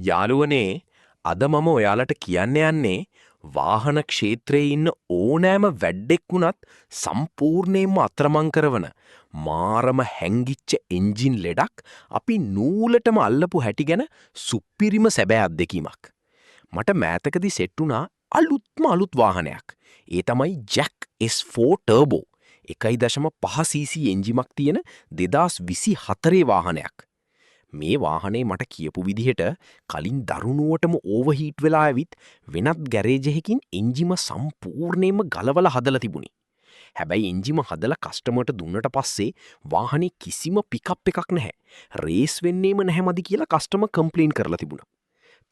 යාළුවනේ අද මම ඔයාලට කියන්න යන්නේ වාහන ක්ෂේත්‍රයේ ඉන්න ඕනෑම වැඩෙක් වුණත් සම්පූර්ණයෙන්ම අතරමං කරවන මාරම හැංගිච්ච එන්ජින් ලෙඩක් අපි නූලටම අල්ලපු හැටි ගැන සුපිරිම සැබෑ අත්දැකීමක්. මට මෑතකදී සෙට් වුණා අලුත් වාහනයක්. ඒ තමයි ජැක් S4 ටර්බෝ 1.5cc එන්ජිමක් තියෙන 2024 වාහනයක්. මේ වාහනේ මට කියපු විදිහට කලින් දරුණුවටම ඕවර්හීට් වෙලා ඇවිත් වෙනත් ගෑරේජයකින් එන්ජිම සම්පූර්ණයෙන්ම ගලවලා හදලා තිබුණේ. හැබැයි එන්ජිම හදලා කස්ටමර්ට දුන්නට පස්සේ වාහනේ කිසිම පිකප් එකක් නැහැ. රේස් වෙන්නේම නැහැ මදි කියලා කස්ටමර් කම්ප්ලේන් කරලා තිබුණා.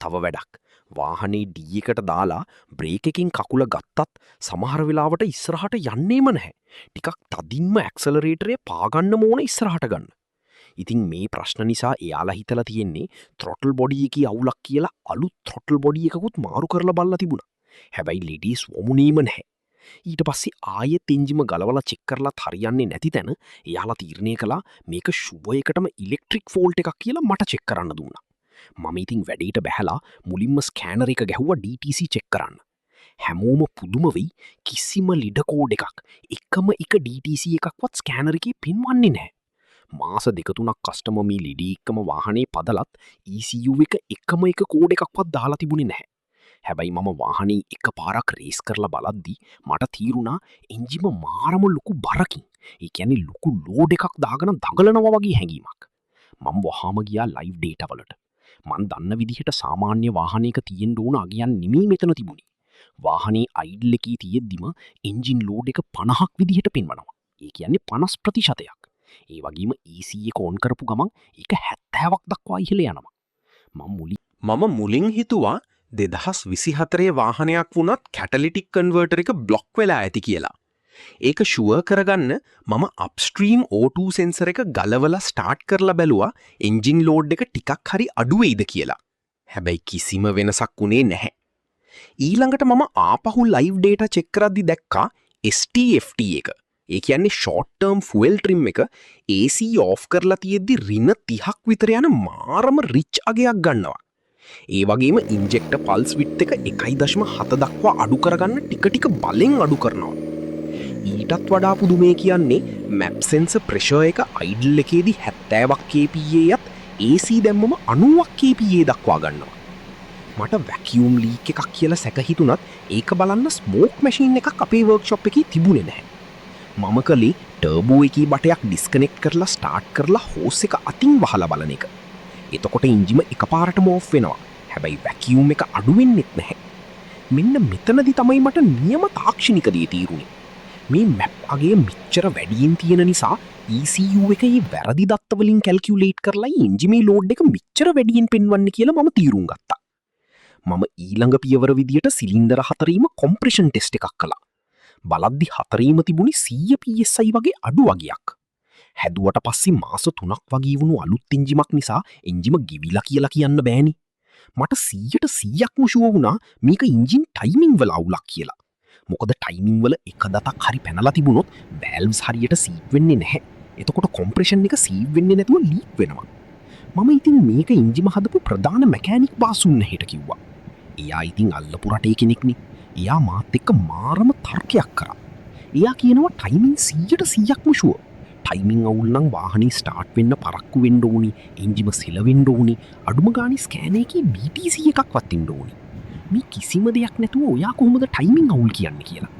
තව වැඩක්. වාහනේ D එකට දාලා බ්‍රේක් එකකින් කකුල ගත්තත් සමහර වෙලාවට ඉස්සරහට යන්නේම නැහැ. ටිකක් තදින්ම ඇක්සලරේටරය පාගන්න ඕන ඉස්සරහට ගන්න. ඉතින් මේ ප්‍රශ්න නිසා එයාලා හිතලා තියෙන්නේ throttle body එකේ අවුලක් කියලා අලුත් throttle body එකකුත් මාරු කරලා බලලා තිබුණා. හැබැයි ලෙඩීස් වමුණීම නැහැ. ඊට පස්සේ ආයෙත් එන්ජිම ගලවලා චෙක් කරලාත් හරියන්නේ නැති තැන එයාලා තීරණය කළා මේක ෂුබර් එකටම ඉලෙක්ට්‍රික් ෆෝල්ට් එකක් කියලා මට චෙක් කරන්න දුන්නා. මම ඉතින් වැඩේට බැහැලා මුලින්ම ස්කෑනර් එක ගැහුවා DTC චෙක් කරන්න. හැමෝම පුදුම වෙයි කිසිම ලීඩර් කෝඩ් එකක් එකම එක DTC එකක්වත් ස්කෑනර් එකේ පින්වන්නේ නැහැ. මාස 2-3ක් කස්ටමර් මේ ලීඩි එක්කම වාහනේ පදලත් ECU එක එකම එක කෝඩ් එකක්වත් දාලා තිබුණේ නැහැ. හැබැයි මම වාහනේ එකපාරක් රේස් කරලා බලද්දි මට තීරුණා එන්ජිම මාරම ලොකු බරකින්. ඒ කියන්නේ ලොකු ලෝඩ් එකක් දාගෙන දඟලනවා වගේ හැඟීමක්. මම වහාම ගියා ලයිව් ඩේටා වලට. මන් දන්න විදිහට සාමාන්‍ය වාහනයක තියෙන්න ඕන අගයන් නෙමෙයි මෙතන තිබුණේ. වාහනේ අයිඩල් එකේ තියෙද්දිම එන්ජින් ලෝඩ් එක 50ක් විදිහට පෙන්වනවා. ඒ කියන්නේ 50%ක්. ඒ වගේම EC එක ඔන් කරපු ගමන් ඒක 70ක් දක්වා ඉහළ යනවා. මම මුලින් හිතුවා 2024 වාහනයක් වුණත් කැටලිටික් කන්වර්ටර් එක බ්ලොක් වෙලා ඇති කියලා. ඒක ෂුවර් කරගන්න මම අප්ස්ට්‍රීම් O2 සෙන්සර් එක ගලවලා ස්ටාර්ට් කරලා බැලුවා එන්ජින් ලෝඩ් එක ටිකක් හරි අඩු වෙයිද කියලා. හැබැයි කිසිම වෙනසක් වුණේ නැහැ. ඊළඟට මම ආපහු ලයිව් ඩේටා චෙක් කරද්දි දැක්කා STFT එක. ඒ කියන්නේ ෂෝට් ටර්ම් ෆුවල් ට්‍රිම් එක AC ඔෆ් කරලා තියෙද්දි රින 30ක් විතර යන මාරම රිච් අගයක් ගන්නවා. ඒ වගේම ඉන්ජෙක්ටර් පල්ස් විඩ්ත් එක 1.7 දක්වා අඩු කරගන්න ටික බලෙන් අඩු කරනවා. ඊටත් වඩා පුදුමේ කියන්නේ මැප් සෙන්සර් ප්‍රෙෂර් එක අයිඩල් එකේදී 70ක් kPa යත් AC දැම්මම 90ක් kPa දක්වා ගන්නවා. මට වැකියුම් ලීක් එකක් කියලා සැක හිතුණත් ඒක බලන්න ස්මෝක් මැෂින් එකක් අපේ වර්ක්ෂොප් එකේ තිබුණේ නැහැ. මම කළේ ටර්බෝ එකේ බටයක් ඩිස්කනෙක්ට් කරලා ස්ටාර්ට් කරලා හෝස් එක අතින් වහලා බලන එක. එතකොට එන්ජිම එකපාරටම ඕෆ් වෙනවා. හැබැයි වැකියුම් එක අඩු වෙන්නෙත් නැහැ. මෙන්න මෙතනදි තමයි මට නියම තාක්ෂණික දේ තීරුනේ. මේ මැප් අගේ මෙච්චර වැඩියෙන් තියෙන නිසා ECU එකේ වැරදි දත්ත වලින් කැල්කියුලේට් කරලා එන්ජිමේ ලෝඩ් එක මෙච්චර වැඩියෙන් පෙන්වන්නේ කියලා මම තීරුම් ගත්තා. මම ඊළඟ පියවර විදියට සිලින්ඩර 4ීම කොම්ප්‍රෙෂන් ටෙස්ට් එකක් කළා. බලද්දි 4ීම තිබුණේ 100 PSI වගේ අඩු වගයක්. හැදුවට පස්සේ මාස 3ක් වගේ වුණු අලුත් එන්ජිමක් නිසා එන්ජිම ගිවිලා කියලා කියන්න බෑනේ. මට 100%ක්ම ෂුවර් වුණා මේක එන්ජින් ටයිමින් වල අවුලක් කියලා. මොකද ටයිමින් වල එක දතක් හරි පැනලා තිබුණොත් වැල්ව්ස් හරියට සීප් වෙන්නේ නැහැ. එතකොට කොම්ප්‍රෙෂන් එක සීප් වෙන්නේ නැතුව ලීක් වෙනවා. මම ඉතින් මේක එන්ජිම හදපු ප්‍රධාන මැකෑනික් බාසුන් හෙට කිව්වා. එයා ඉතින් අල්ලපු රටේ කෙනෙක්නේ. එයා මාත් එක්ක මාරම තර්කයක් කරා. එයා කියනවා ටයිමින් 100%ක්ම ෂුවර්. ටයිමින් අවුල් නම් වාහනේ ස්ටාර්ට් වෙන්න පරක්කු වෙන්න ඕනි, එන්ජිම සෙලවෙන්න ඕනි, අඩුම ගානේ ස්කෑනර් එකේ BTC එකක්වත් ඉන්න ඕනි. මේ කිසිම දෙයක් නැතුව ඔයා කොහොමද ටයිමින් අවුල් කියන්නේ කියලා.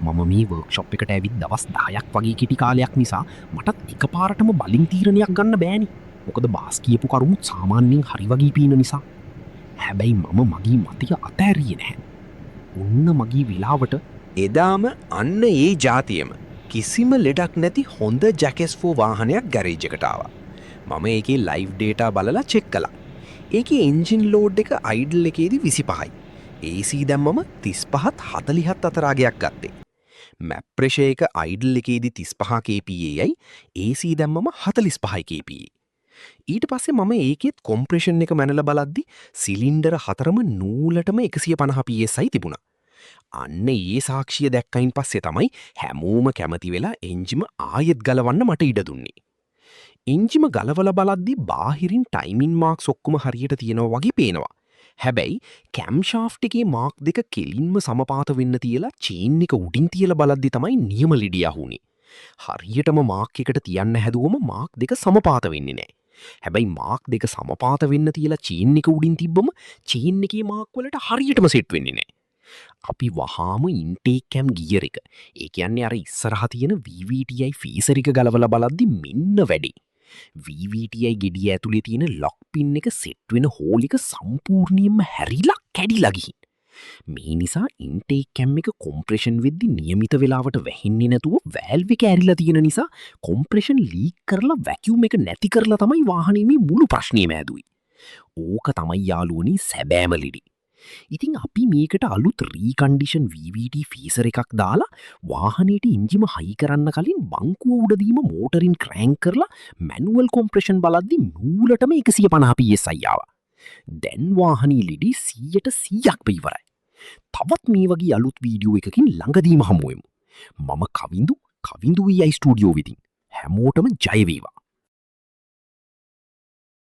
මම මේ වර්ක්ෂොප් එකට ඇවිත් දවස් 10ක් වගේ කෙටි කාලයක් නිසා මටත් එකපාරටම බලින් තීරණයක් ගන්න බෑනේ. මොකද බාස් කියපු කරුණු සාමාන්‍යයෙන් හරි වගේ පීන නිසා. හැබැයි මම මගේ මතය අතෑරියේ නැහැ. ඔන්න මගේ විලාවට එදාම අන්න ඒ ජාතියම කිසිම ලෙඩක් නැති හොඳ ජැක් S4 වාහනයක් ගෑරේජ් එකට ආවා. මම ඒකේ ලයිව් ඩේටා බලලා චෙක් කළා. ඒකේ එන්ජින් ලෝඩ් එක අයිඩල් එකේදී 25යි. AC දැම්මම 35ත් 40ත් අතර අගයක් ගත්තේ. මැප් ප්‍රෙෂර් එක අයිඩල් එකේදී 35 kPa යයි AC දැම්මම 45 kPa. ඊට පස්සේ මම ඒකෙත් කොම්ප්‍රෙෂන් එක මැනලා බලද්දි සිලින්ඩර 4ම නූලටම 150 PSI තිබුණා. අන්න ඒ සාක්ෂිය දැක්කයින් පස්සේ තමයි හැමෝම කැමති වෙලා එන්ජිම ආයෙත් ගලවන්න මට ඉඩ දුන්නේ. එන්ජිම ගලවල බලද්දි බාහිරින් ටයිමින් මාක්ස් ඔක්කොම හරියට තියෙනවා වගේ පේනවා. හැබැයි කැම්ශාෆ්ට් එකේ මාක් දෙක කෙලින්ම සමපාත වෙන්න තියලා චේන් එක උඩින් තියලා බලද්දි තමයි නියම ලිඩිය අහුනේ. හරියටම මාක් එකට තියන්න හැදුවම මාක් දෙක සමපාත වෙන්නේ නැහැ. හැබැයි මාක් දෙක සමපාත වෙන්න තියලා චේන් එක උඩින් තිබ්බම චේන් එකේ මාක් වලට හරියටම සෙට් වෙන්නේ නැහැ. අපි වහාම ඉන්ටේක් කැම් ගියර් එක. ඒ කියන්නේ අර ඉස්සරහා තියෙන VVTi ෆීසර් එක ගලවලා බලද්දි මෙන්න වැඩේ. VVTi ගෙඩිය ඇතුලේ තියෙන ලොක් පින් එක සෙට් වෙන හෝල් එක සම්පූර්ණයෙන්ම හැරිලා කැඩිලා ගිහින්. මේ නිසා ඉන්ටේක් කැම් එක කොම්ප්‍රෙෂන් වෙද්දි නියමිත වෙලාවට වැහෙන්නේ නැතුව වැල්ව් එක ඇරිලා තියෙන නිසා කොම්ප්‍රෙෂන් ලීක් කරලා වැකියුම් එක නැති කරලා තමයි වාහනේ මේ මුළු ප්‍රශ්නේම ඇදුවේ. ඕක තමයි යාළුවනි සැබෑම ලිඩි. ඉතින් අපි මේකට අලුත් රීකන්ඩිෂන් VVT ෆීසර් එකක් දාලා වාහනේට එන්ජිම හයි කරන්න කලින් බංකුව උඩදීම මෝටරින් ක්‍රෑන්ක් කරලා මැනුවල් කොම්ප්‍රෙෂන් බලද්දි නූලටම 150 PSI ආවා. දැන් වාහනේ ලිඩි 100%ක් ඉවරයි. තවත් මේ වගේ අලුත් වීඩියෝ එකකින් ළඟදීම හමු වෙමු. මම කවිඳු AI ස්ටුඩියෝ වෙතින්. හැමෝටම ජය වේවා.